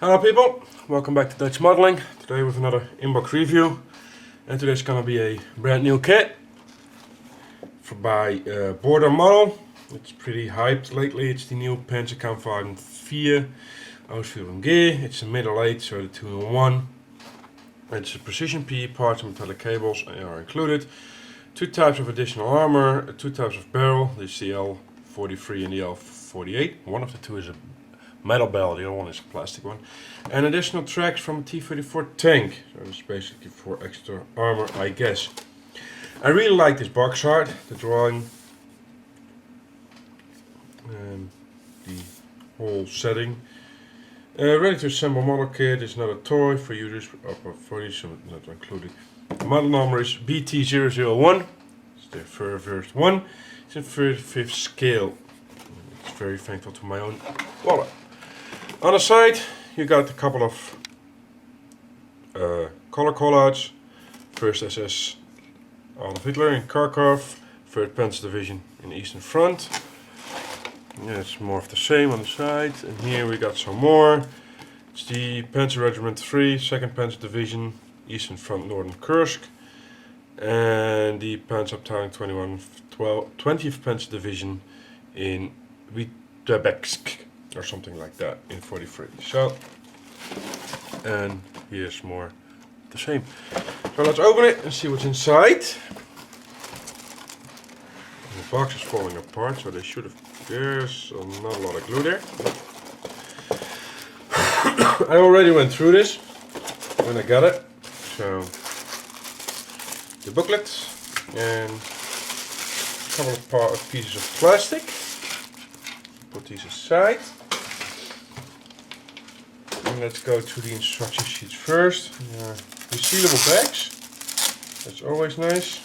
Hello people, welcome back to Dutch Modeling. Today with another inbox review, and today's gonna be a brand new kit by Border Model. It's pretty hyped lately. It's the new Panzerkampfwagen 4 Ausf G. It's a middle 8, so the 2-in-1. It's a precision PE parts and metallic cables are included. 2 types of additional armor, 2 types of barrel, the CL43 and the L48. One of the two is a metal barrel, the other one is a plastic one. And additional tracks from a T-34 tank. So it's basically for extra armor, I guess. I really like this box art, the drawing, and the whole setting. Ready to assemble model kit is not a toy for users for these, so not included. The model number is BT-001. It's the first one. It's in 35th scale. It's very thankful to my own wallet. On the side, you got a couple of color callouts. First SS Adolf Hitler in Kharkov, 3rd Panzer Division in the Eastern Front. Yeah, it's more of the same on the side. And here we got some more. It's the Panzer Regiment 3, 2nd Panzer Division, Eastern Front, Northern Kursk. And the Panzerabteilung 21, 20th Panzer Division in Vitebsk, or something like that, in 43. So, and here's more the same. So let's open it and see what's inside. The box is falling apart, so they should have. There's not a lot of glue there. I already went through this when I got it. So the booklet and a couple of pieces of plastic. Put these aside. And let's go to the instruction sheets first. Resealable bags. That's always nice.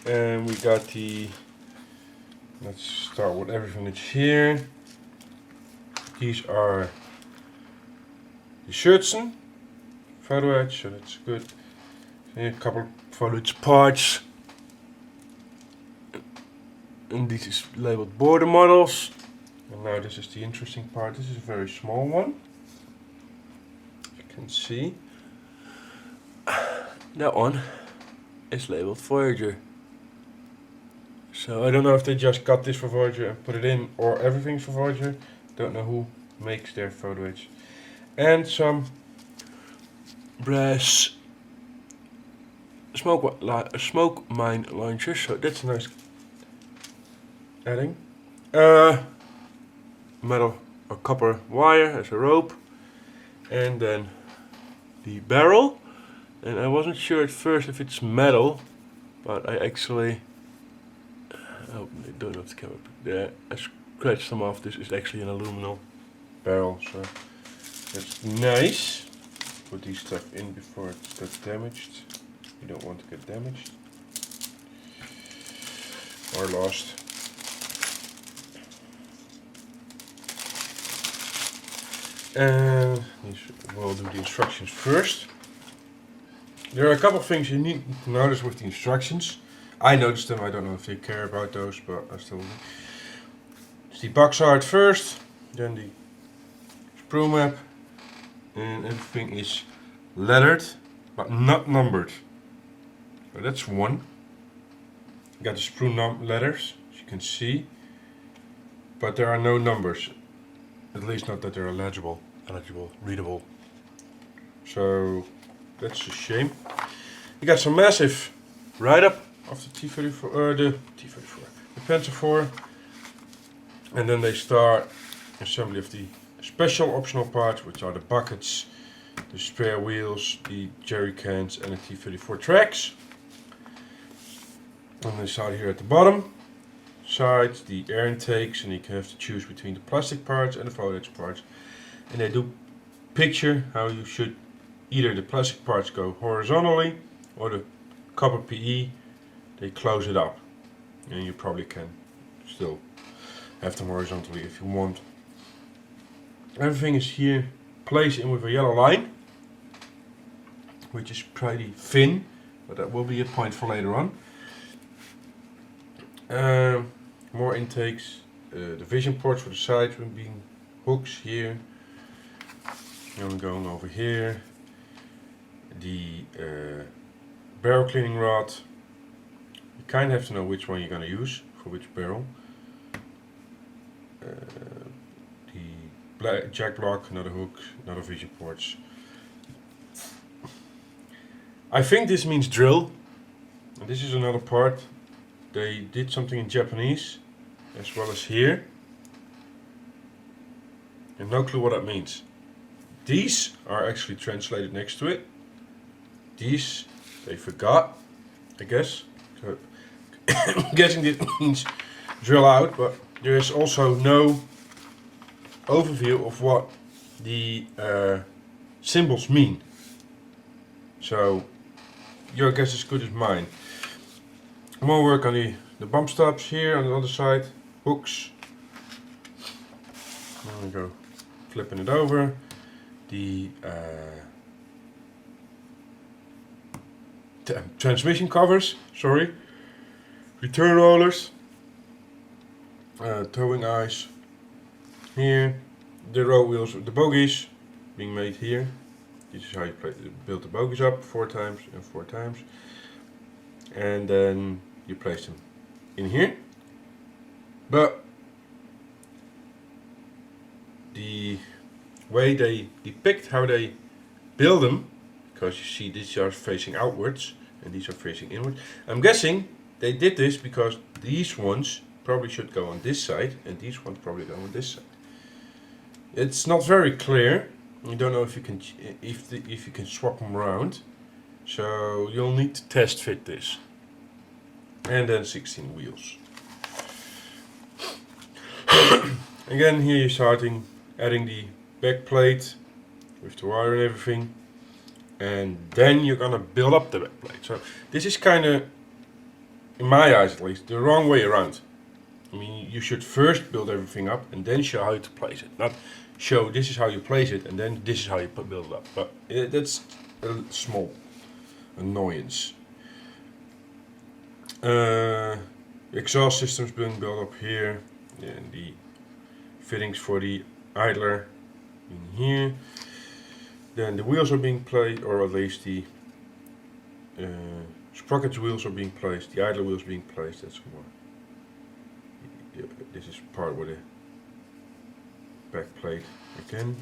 And we got the, let's start with everything that's here. These are the Schürzen photo edge, so that's good. Here, a couple of photo edge parts. And this is labeled border models. And now this is the interesting part. This is a very small one. You can see. That one is labeled Voyager. So I don't know if they just got this for Voyager and put it in, or everything's for Voyager. Don't know who makes their photo edge. And some brass smoke mine launchers. So that's a nice adding. Metal or copper wire as a rope, and then the barrel. And I wasn't sure at first if it's metal, but I actually I don't know if the camera there. I scratched some off. This is actually an aluminum barrel, so that's nice. Put these stuff in before it gets damaged. You don't want to get damaged or lost. And we'll do the instructions first. There are a couple of things you need to notice with the instructions. I noticed them, I don't know if they care about those, but I still do. It's the box art first, then the sprue map, and everything is lettered, but not numbered. So that's one. You got the sprue letters, as you can see, but there are no numbers. At least not that they're legible, readable. So that's a shame. You got some massive write-up of the T-34, the Panzer 4, and then they start assembly of the special optional parts, which are the buckets, the spare wheels, the jerry cans, and the T-34 tracks. And they start here at the bottom. Sides, the air intakes, and you can have to choose between the plastic parts and the photo edge parts. And they do picture how you should, either the plastic parts go horizontally, or the copper PE, they close it up. And you probably can still have them horizontally if you want. Everything is here placed in with a yellow line, which is pretty thin, but that will be a point for later on. More intakes, the vision ports for the sides will be hooks here. And I'm going over here. The barrel cleaning rod. You kind of have to know which one you're going to use for which barrel. The jack block, another hook, another vision ports. I think this means drill. And this is another part. They did something in Japanese as well as here. And no clue what that means. These are actually translated next to it. These they forgot, I guess. So I'm guessing this means drill out, but there is also no overview of what the symbols mean. So your guess is as good as mine. More work on the bump stops here on the other side, hooks. Now we go flipping it over. The transmission covers, sorry, return rollers, towing eyes here, the row wheels, the bogies being made here. This is how you build the bogies up 4 times and 4 times, and then you place them in here. But the way they depict how they build them, because you see these are facing outwards and these are facing inwards. I'm guessing they did this because these ones probably should go on this side and these ones probably go on this side. It's not very clear. You don't know if you can if you can swap them around. So you'll need to test fit this. And then 16 wheels. Again, here you're starting adding the back plate with the wire and everything, and then you're gonna build up the back plate. So this is kind of, in my eyes at least, the wrong way around. I mean, you should first build everything up and then show how to place it, not show this is how you place it and then this is how you build it up. But that's a small annoyance. Exhaust systems being built up here, and the fittings for the idler in here. Then the wheels are being placed, or at least the sprocket wheels are being placed, the idler wheels being placed. That's more. This is part with the back plate again.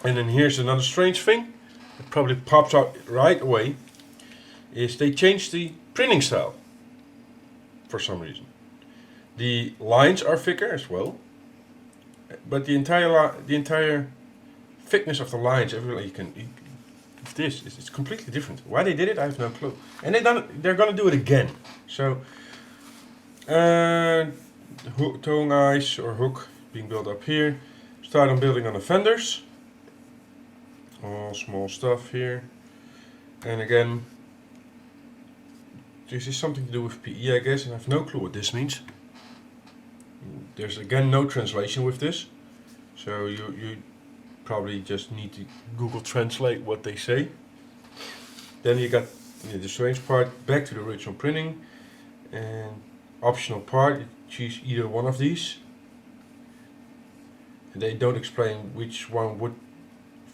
And then here's another strange thing that probably pops out right away, is they changed the printing style for some reason. The lines are thicker as well, but the entire thickness of the lines, everywhere you can, it's completely different. Why they did it, I have no clue. And they're gonna do it again. So, towing eyes or hook being built up here. Start on building on the fenders. All small stuff here. And again, this is something to do with PE, I guess, and I have no clue what this means. There's again no translation with this, so you probably just need to Google Translate what they say. Then you got the strange part, back to the original printing, and optional part, you choose either one of these. And they don't explain which one would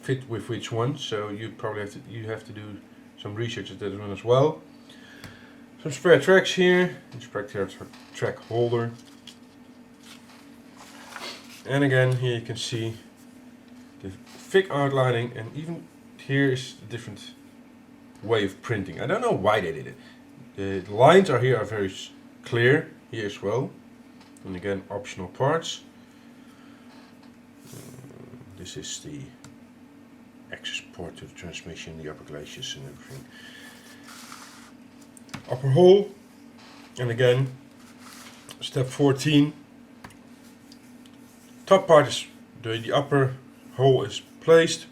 fit with which one, so you probably have to do some research at that one as well. Some spare tracks here, spare track holder. And again, here you can see the thick outlining, and even here is a different way of printing. I don't know why they did it. The lines are very clear here as well. And again, optional parts. This is the access port to the transmission, the upper glaciers and everything. Upper hole, and again, step 14. Top part is the upper hole is placed,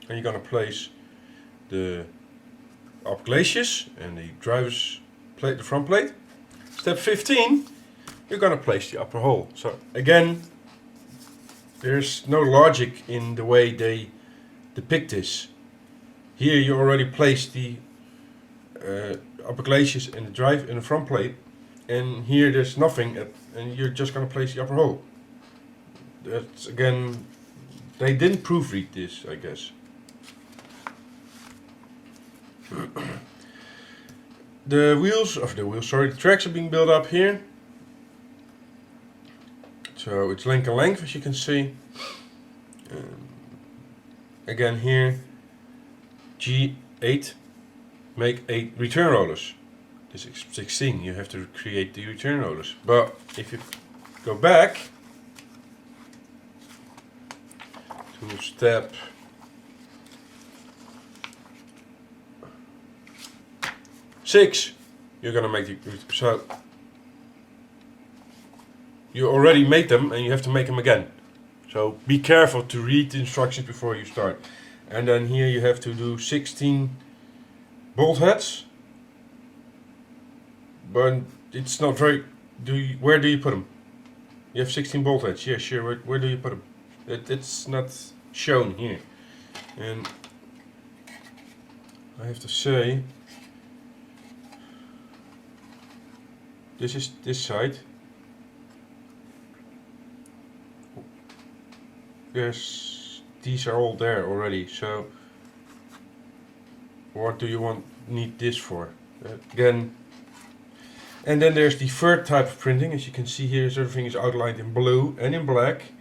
and you're gonna place the upper glaciers and the driver's plate, the front plate. Step 15, you're gonna place the upper hole. So again, there's no logic in the way they depict this. Here you already placed the upper glaciers and the front plate, and here there's nothing and you're just going to place the upper hole. That's again, they didn't proofread this, I guess. The tracks are being built up here. So it's link and length, as you can see. Again here, G8, make 8 return rollers. This is 16, you have to create the return rollers. But if you go back to step 6, you're gonna make the, so you already made them and you have to make them again. So be careful to read the instructions before you start. And then here you have to do 16 bolt heads. But it's not very, where do you put them? You have 16 bolt heads, yeah sure, where do you put them? It's not shown here. And I have to say, this is this side. Yes, these are all there already, so what do you need this for? Again, and then there's the third type of printing. As you can see here, everything is outlined in blue and in black,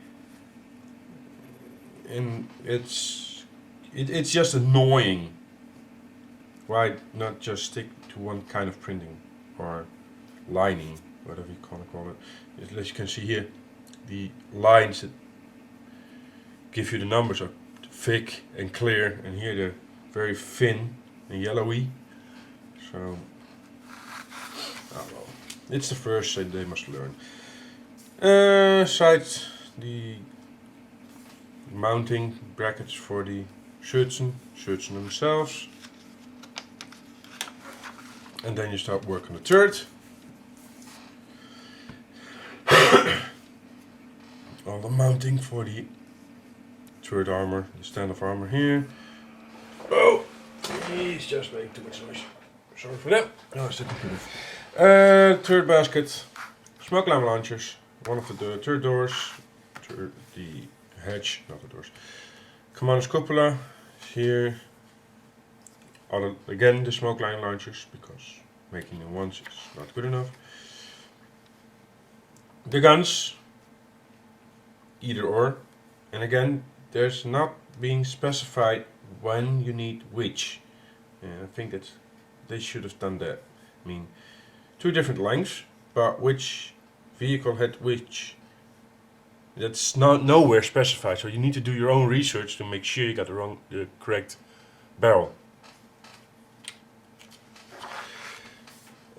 and it's just annoying. Why not just stick to one kind of printing or lining, whatever you call it? As you can see here, the lines that give you the numbers are thick and clear, and here they're very thin and yellowy. So, oh well, it's the first thing they must learn. Side the mounting brackets for the shirtsen themselves, and then you start working on the third. All the mounting for the third armor, the standoff armor here. Oh, he's just making too much noise. Sorry for that. No, it's the computer. Third basket, smoke lamp launchers, one of the third doors, the hatch, not the doors. Commander's cupola here. Again, the smoke line launchers, because making them once is not good enough. The guns, either or, and again, there's not being specified when you need which. And I think that they should have done that. I mean, 2 different lengths, but which vehicle had which. That's not nowhere specified, so you need to do your own research to make sure you got the correct barrel.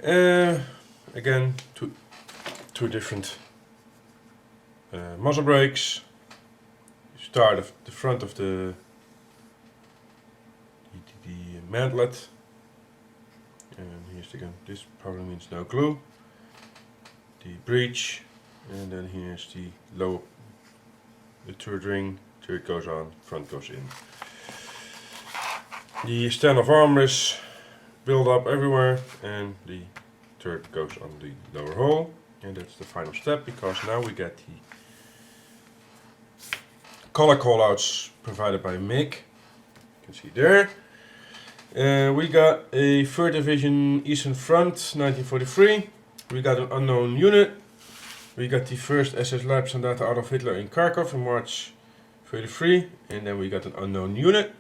Again, two different muzzle brakes. You start at the front of the mantlet, and here's again. This probably means no glue. The breech, and then here's the third ring. Third goes on, front goes in. The standoff armor is built up everywhere, and the third goes on the lower hole, and that's the final step, because now we get the color callouts provided by Mick. You can see there. We got a 3rd Division Eastern Front 1943. We got an unknown unit. We got the first SS Leibsoldat Adolf Hitler in Kharkov in March 33, and then we got an unknown unit.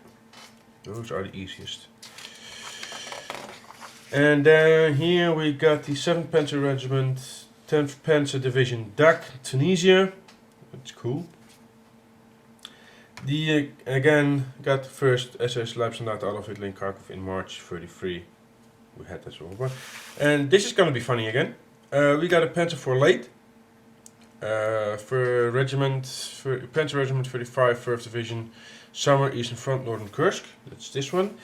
Those are the easiest. And then here we got the 7th Panzer Regiment, 10th Panzer Division DAK, Tunisia. That's cool. The again got the first SS Leibsoldat Adolf Hitler in Kharkov in March 33. We had that one. And this is going to be funny again. We got a Panzer IV late. For Panzer Regiment 35, 1st Division, Summer, Eastern Front, Northern Kursk. That's this one.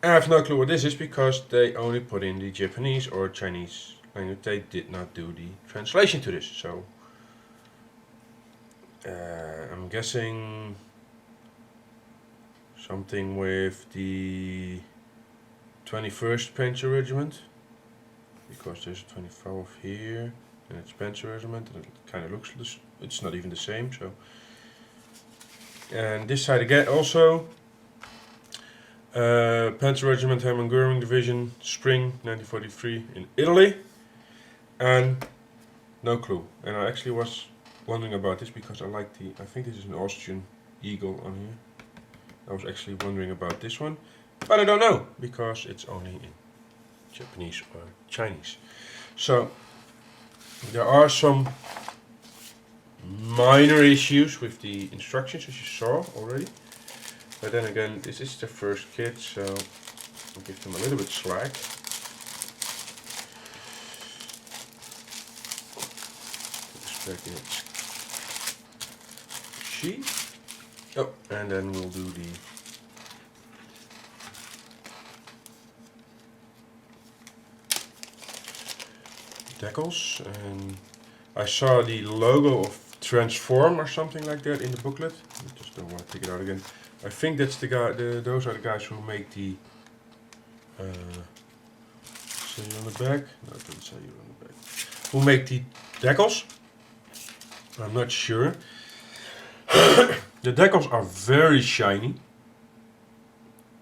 I have no clue what this is, because they only put in the Japanese or Chinese language. They did not do the translation to this, so I'm guessing something with the 21st Panzer Regiment, because there's a 24th here. and it's pencil regiment, and it kind of looks, it's not even the same. So, and this side again also, pencil regiment, Hermann Göring division, spring 1943 in Italy, and no clue. And I actually was wondering about this because I like I think this is an Austrian eagle on here. I was actually wondering about this one, but I don't know because it's only in Japanese or Chinese. So there are some minor issues with the instructions, as you saw already. But then again, this is the first kit, so I'll give them a little bit slack. Put this back in its sheet. Oh, and then we'll do the decals. And I saw the logo of Transform or something like that in the booklet. I just don't want to take it out again. I think that's the guy. Those are the guys who make the. Say on the back. No, it doesn't say you on the back. Who make the decals? I'm not sure. The decals are very shiny.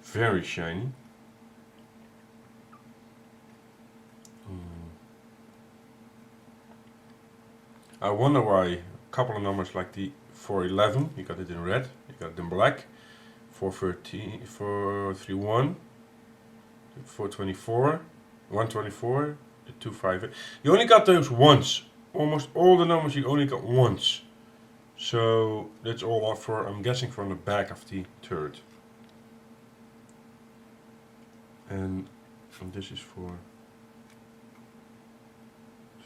Very shiny. I wonder why a couple of numbers like the 411, you got it in red, you got it in black, 413, 431, 424, 124, the 258. You only got those once. Almost all the numbers you only got once. So that's all for, I'm guessing, from the back of the turret. And this is for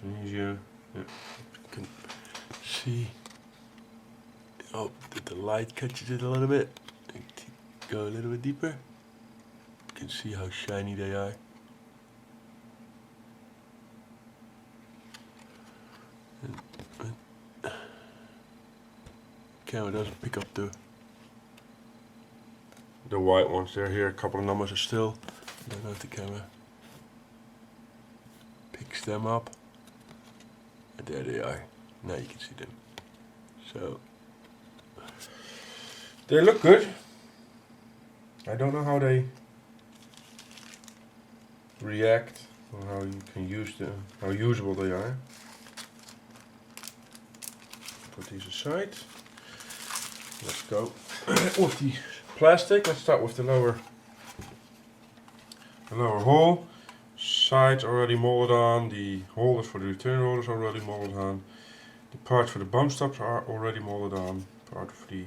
Tunisia. Yeah. You can see. Oh, the light catches it a little bit. Go a little bit deeper. You can see how shiny they are. Camera doesn't pick up the white ones. They're here. A couple of numbers are still. I don't know if the camera picks them up. And there they are. Now you can see them. So they look good. I don't know how they react or how you can use them, how usable they are. Put these aside. Let's go with the plastic. Let's start with the lower hole. Sides already molded on. The holders for the return rollers are already molded on. The parts for the bump stops are already molded on. Part for the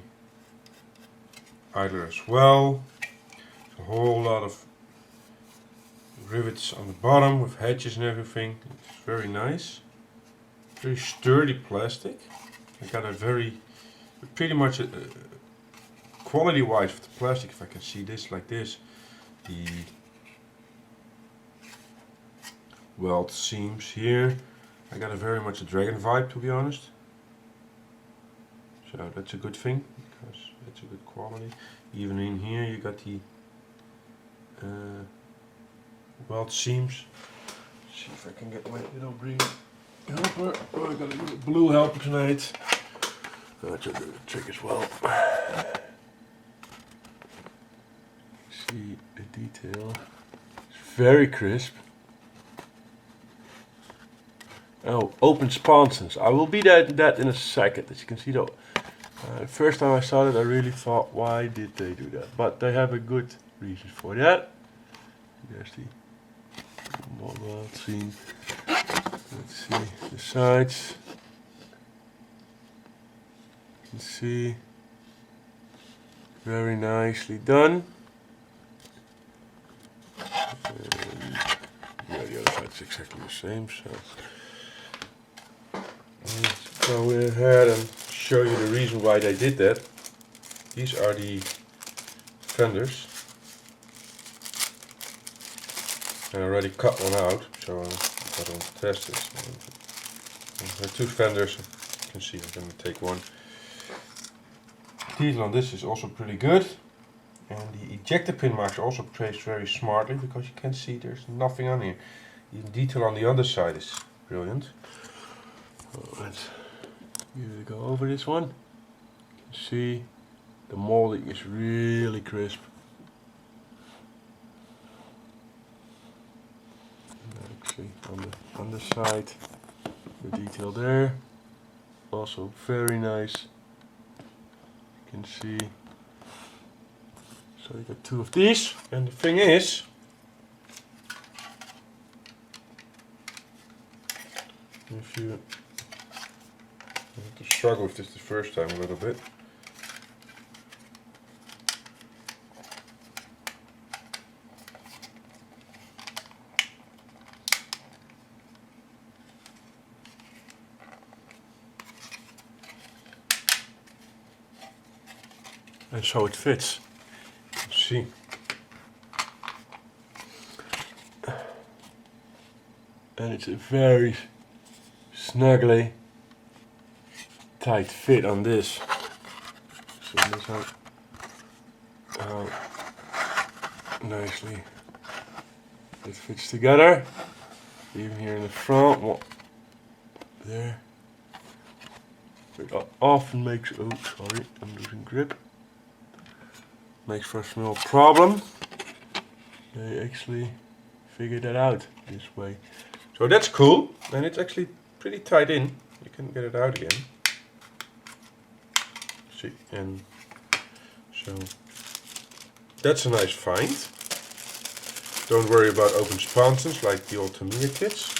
idler as well. A whole lot of rivets on the bottom with hedges and everything. It's very nice. Very sturdy plastic. I got a very, pretty much quality wise of the plastic, if I can see this like this, the weld seams here, I got a very much a dragon vibe, to be honest. So that's a good thing, because it's a good quality. Even in here you got the weld seams. Let's see if I can get my little green helper. Oh, I got a little blue helper tonight. That's a good trick as well. See the detail. It's very crisp. Oh, open sponsons. I will be that in a second. As you can see, though, first time I saw it, I really thought, why did they do that? But they have a good reason for that. There's the mobile scene. Let's see the sides. You can see, very nicely done. And yeah, the other side's exactly the same. So let's go ahead and show you the reason why they did that. These are the fenders. I already cut one out, so I don't test this. There are two fenders. You can see I'm going to take one. The detail on this is also pretty good. And the ejector pin marks are also placed very smartly, because you can see there's nothing on here. Even detail on the underside is brilliant. So let's give it a go over this one. You can see the molding is really crisp. Actually on the underside, the detail there, also very nice. You can see. So you got two of these, and the thing is, if you have to struggle with this the first time a little bit. And so it fits. Let's see. And it's a very snugly tight fit on this. So this how nicely it fits together. Even here in the front, what there. It often makes, oh sorry, I'm losing grip. Makes for a small problem. They actually figured that out this way. So that's cool, and it's actually pretty tight in. You can get it out again. See, and so that's a nice find. Don't worry about open sponsons like the old Tamiya kits.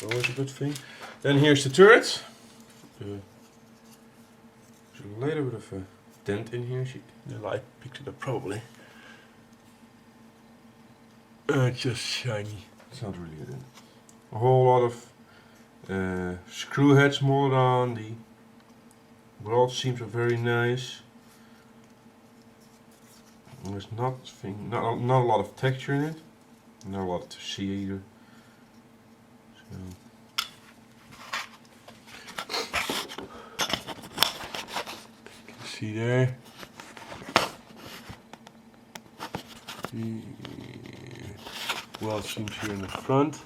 Always a good thing. Then here's the turret. There's a little bit of a dent in here. The light picked it up probably. It's just shiny. It's not really a dent. A whole lot of screw heads molded on. The rod seams are very nice. There's not a lot of texture in it. Not a lot to see either. So. You can see there. The weld seams here in the front.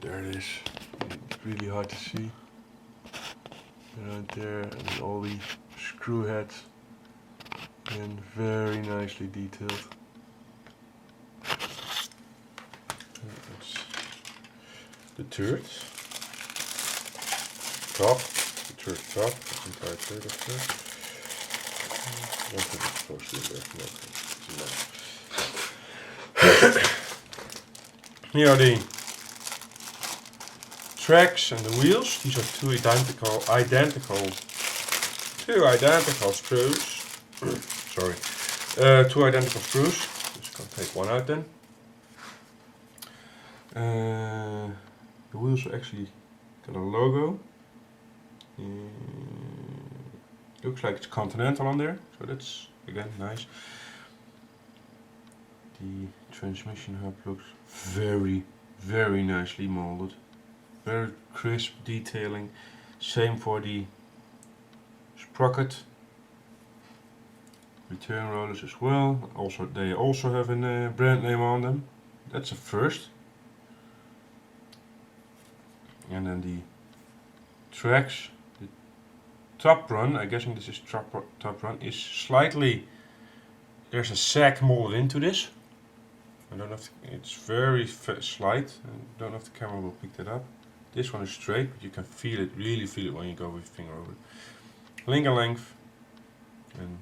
There it is. It's really hard to see. Right there, and all the screw heads, and very nicely detailed. That's the turret top, the turret top, the entire turret of course. I don't think it's supposed to be there. No. Here are the tracks and the wheels. These are two identical screws. Sorry, two identical screws. Just gonna take one out then. The wheels are actually got a logo. Looks like it's Continental on there, so that's again nice. The transmission hub looks very, very nicely molded. Very crisp detailing. Same for the sprocket. Return rollers as well. Also, they also have a brand name on them. That's a first. And then the tracks. The top run, I'm guessing this is top run, is slightly. There's a sag molded into this. I don't know if it's very slight. I don't know if the camera will pick that up. This one is straight, but you can feel it, really feel it when you go with your finger over it. Link and length. And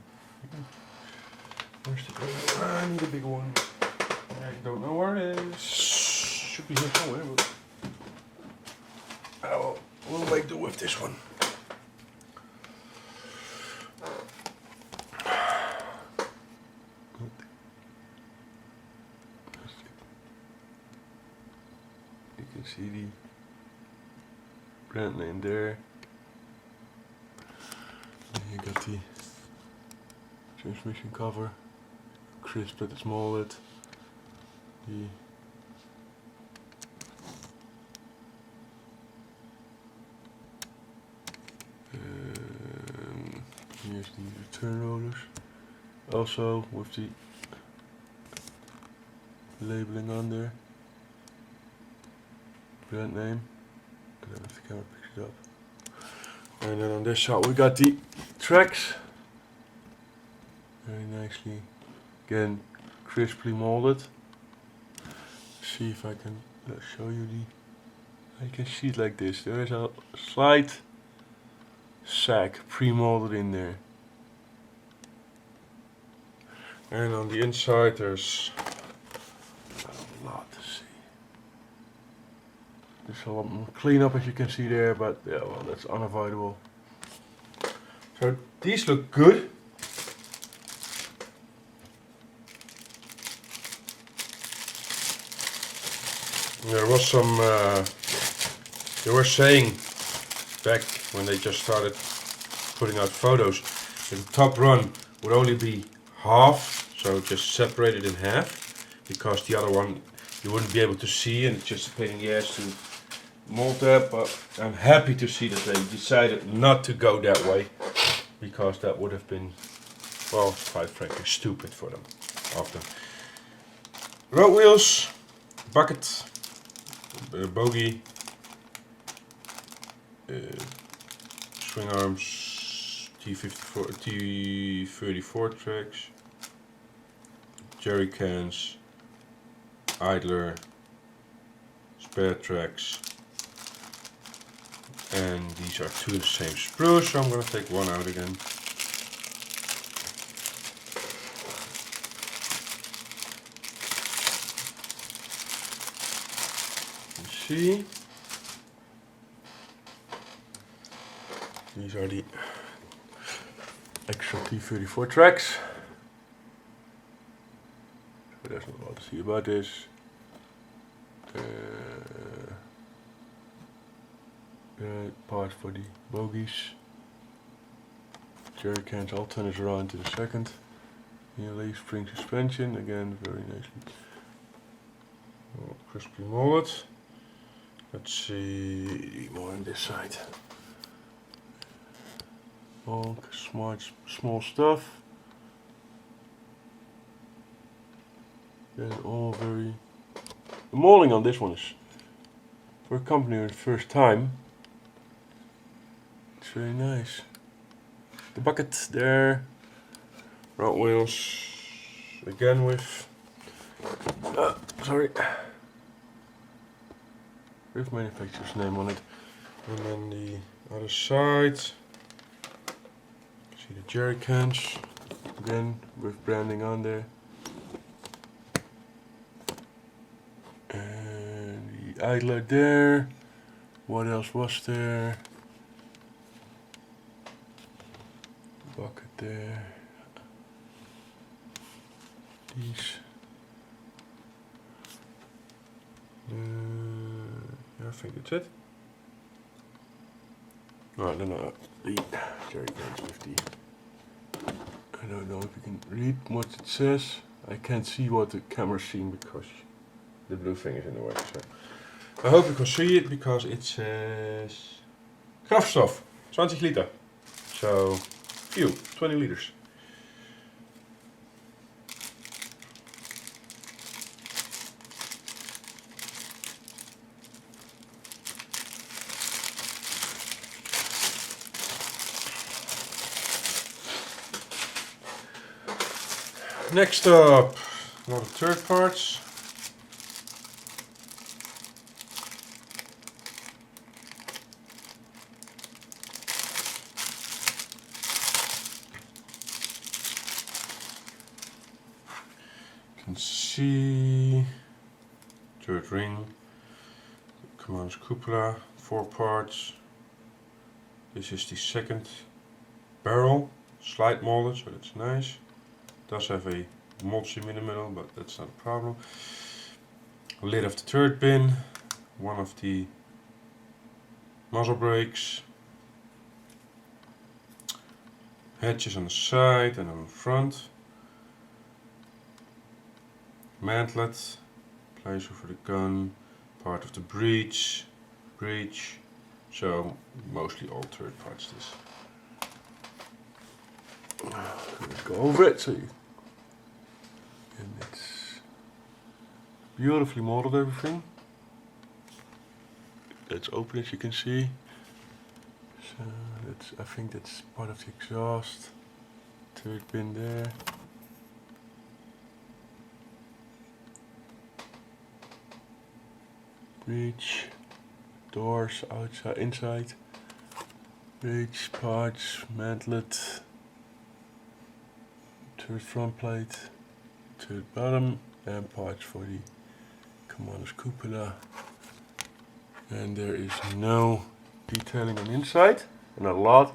where's the other? I need a big one. I don't know where it is. Should be here somewhere. But we'll make do with this one. You can see the brand name there. And you got the transmission cover, crisp that it's molded. Here's the return rollers, also with the labeling on there. brand name. I don't know if the camera picks it up. And then on this shot we got the tracks. Very nicely, again, crisply molded. See if I can show you the. I can see it like this. There is a slight sag pre-molded in there. And on the inside there's a lot to see. There's a lot more cleanup as you can see there, but yeah, well, that's unavoidable. So these look good. There was some, they were saying back when they just started putting out photos, that the top run would only be half, so just separated in half, because the other one you wouldn't be able to see and it's just a pain in the ass to mold that. But I'm happy to see that they decided not to go that way, because that would have been, well, quite frankly, stupid for them. After road wheels, bucket, bogey, swing arms, T34 tracks, jerry cans, idler, spare tracks, and these are two of the same sprues, so I'm going to take one out again. See, these are the extra T34 tracks. So there's not a lot to see about this. Part for the bogies. Jerry cans, I'll turn this around in a second. Nearly spring suspension, again very nicely crisply molded. Let's see more on this side. All small stuff. And all very. The molding on this one is, for a company the first time, it's very nice. The bucket there. Road wheels again with. Sorry. With manufacturer's name on it. And then the other side, see the jerry cans again with branding on there, and the idler there. What else was there? Bucket there. These. I think that's it. No, no, the jerry cans with the. I don't know if you can read what it says. I can't see what the camera's seeing because the blue thing is in the way. So I hope you can see it because it says Kraftstoff 20 liter. So fuel 20 liters. Next up, a lot of third parts. You can see third ring, commander's cupola, 4 parts. This is the second barrel, slide molded, so that's nice. Does have a mold seam in the middle, but that's not a problem. Lid of the third bin, one of the muzzle brakes, hatches on the side and on the front, mantlet, placer for the gun, part of the breech, so mostly all third parts this. Let's go over it so you. And it's beautifully molded, everything. that's open, as you can see. So that's, I think that's part of the exhaust. Third pin there. Breech, doors outside, inside. Breech, parts, mantlet. Third front plate, third bottom, and parts for the commander's cupola. And there is no detailing on the inside, not a lot,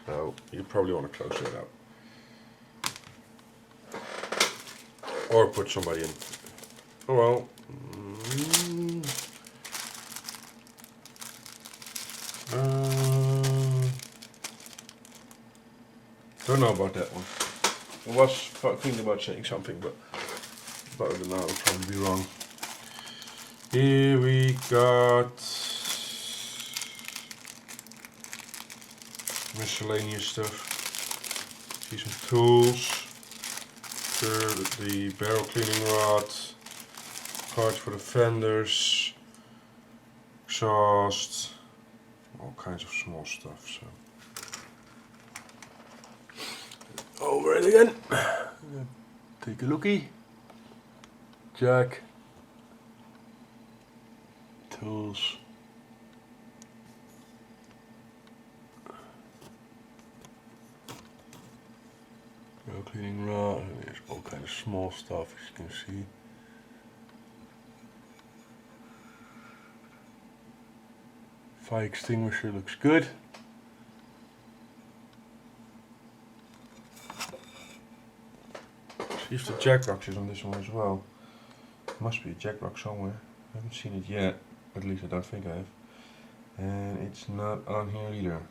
so you probably want to close that up. Or put somebody in. Oh well. Don't know about that one. I was thinking about saying something, but other than that, I'll probably be wrong. Here we got miscellaneous stuff. See some tools. The barrel cleaning rod, parts for the fenders, exhaust, all kinds of small stuff. So over it again. Take a lookie. Jack, tools. Barrel cleaning rod, and there's all kinds of small stuff, as you can see. Fire extinguisher looks good. See if the jack box is on this one as well. There must be a jack box somewhere. I haven't seen it yet, at least I don't think I have. And it's not on here either.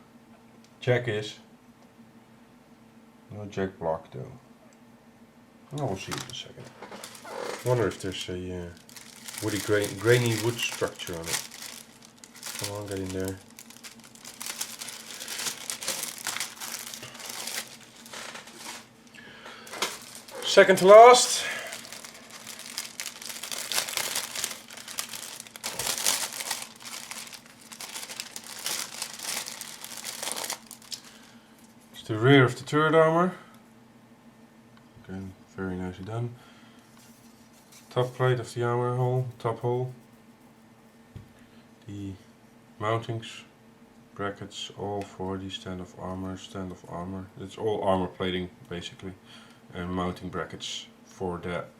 Jack is. No jack block though. Oh, we'll see it in a second. I wonder if there's a woody grainy wood structure on it. Come on, get in there. Second to last. It's the rear of the turret armor. Again, very nicely done. Top plate of the armor hole, top hole. The mountings, brackets, all for the stand of armor. It's all armor plating basically, and mounting brackets for that.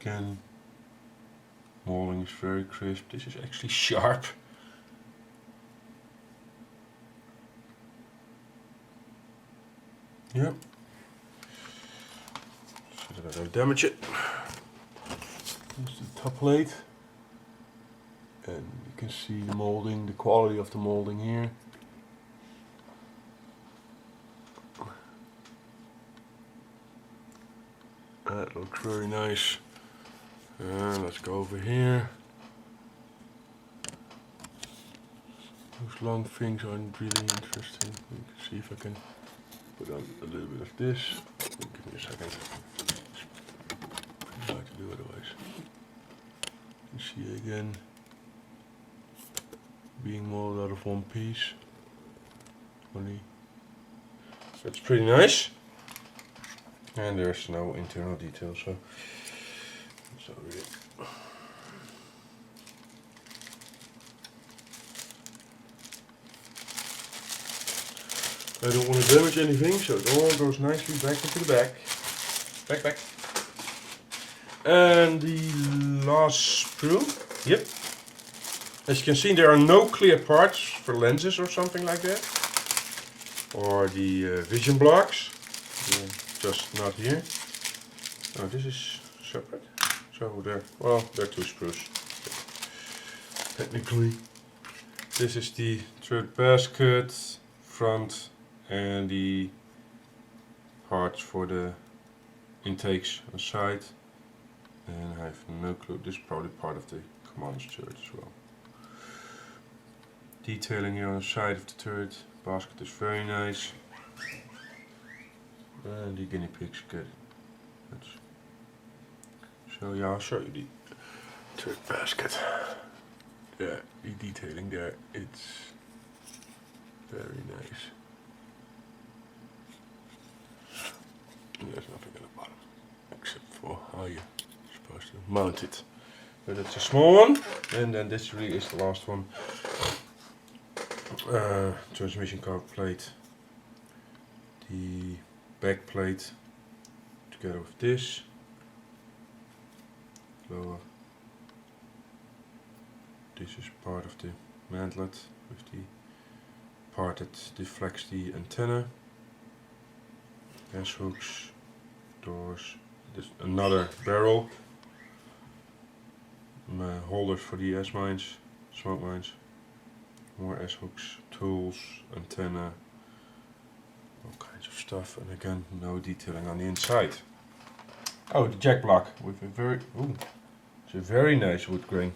Again, molding is very crisp. This is actually sharp. Yep. So that I don't damage it. Here's the top plate. And you can see the molding, the quality of the molding here. That looks very nice. And let's go over here. Those long things aren't really interesting. You can see if I can put on a little bit of this. Give me a second. Pretty hard to do otherwise. You see again, being molded out of one piece. Only. That's pretty nice. And there's no internal detail, so really. I don't want to damage anything, so it all goes nicely back into the back. Back. And the last sprue. Yep. As you can see, there are no clear parts for lenses or something like that. Or the vision blocks. Just not here. Oh, this is separate. So there are two screws. Technically, this is the third basket, front, and the parts for the intakes on the side. And I have no clue. This is probably part of the commander's turret as well. detailing here on the side of the turret. Basket is very nice. And the guinea pigs get it. So yeah, I'll show you the turret basket. Yeah, the detailing there, it's very nice. There's nothing at the bottom except for how you're supposed to mount it. But it's a small one, and then this really is the last one. Transmission car plate, the back plate together with this lower. This is part of the mantlet with the part that deflects the antenna. S hooks, doors. There's another barrel. Holders for the S mines, smoke mines. More S hooks, tools, antenna, all kinds of stuff. And again, no detailing on the inside. Oh, the jack block with a it's a very nice wood grain.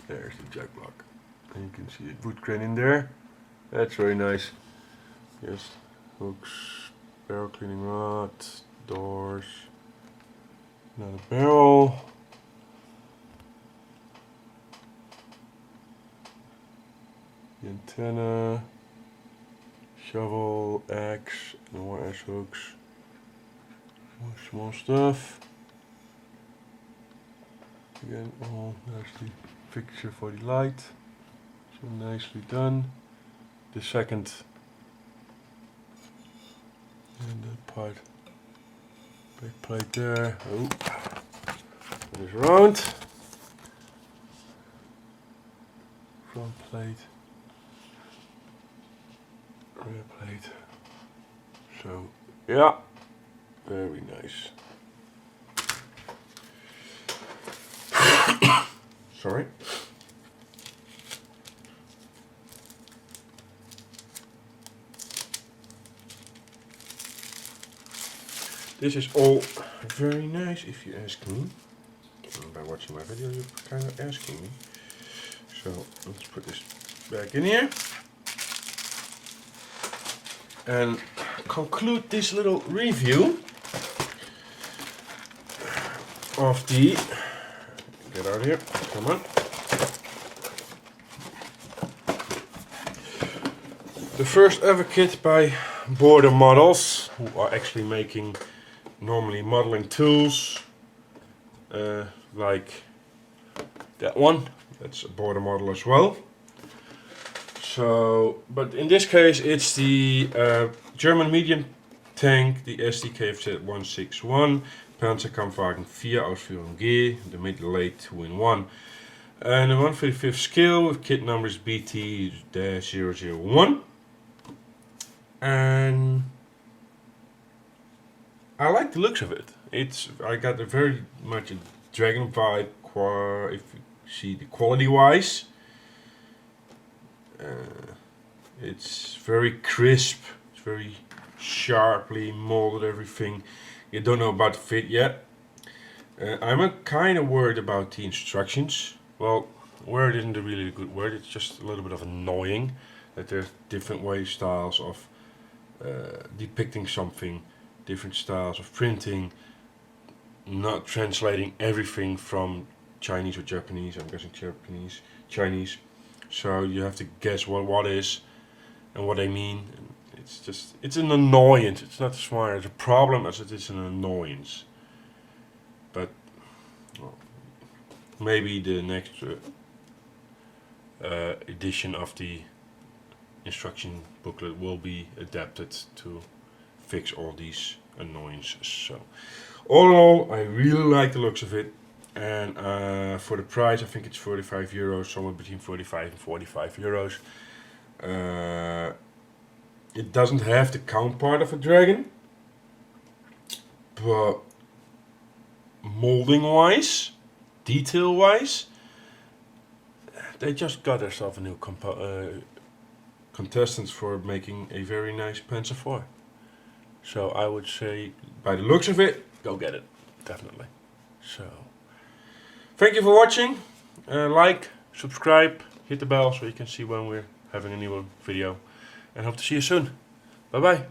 There's the jack block. And you can see the wood grain in there. That's very nice. Yes, hooks, barrel cleaning rod, doors, another barrel. The antenna, shovel, axe, more S hooks, more small stuff. Again, there's the fixture for the light. So nicely done. The second and that part, big plate there. Oh, it is round. Front plate, rear plate. So yeah, very nice. Sorry. This is all very nice if you ask me. And by watching my video you're kind of asking me. So let's put this back in here. And conclude this little review of the... Get out of here, come on. The first ever kit by Border Models, who are actually making normally modeling tools, like that one. That's a Border Model as well. So, but in this case it's the German medium tank, the SDKFZ-161, Panzerkampfwagen 4 Ausführung G, the mid-late 2-in-1. And the 155th scale with kit numbers BT-001. And I like the looks of it. I got a very much a Dragon vibe, if you see the quality wise. It's very crisp, it's very sharply molded everything. You don't know about the fit yet. I'm kind of worried about the instructions. Well, worried isn't a really good word, it's just a little bit of annoying that there's different styles of depicting something, different styles of printing, not translating everything from Chinese or Japanese. I'm guessing Chinese. So you have to guess what is and what they mean. It's an annoyance. It's not as much a problem as it is an annoyance. But well, maybe the next edition of the instruction booklet will be adapted to fix all these annoyances. So all in all, I really like the looks of it. And for the price, I think it's 45 euros, somewhere between 45 and 45 euros. It doesn't have the count part of a dragon, but molding wise, detail wise, they just got themselves a new contestants for making a very nice Panzer IV. So I would say, by the looks of it, go get it, definitely. So Thank you for watching. Like, subscribe, hit the bell so you can see when we're having a new video. And hope to see you soon. Bye bye.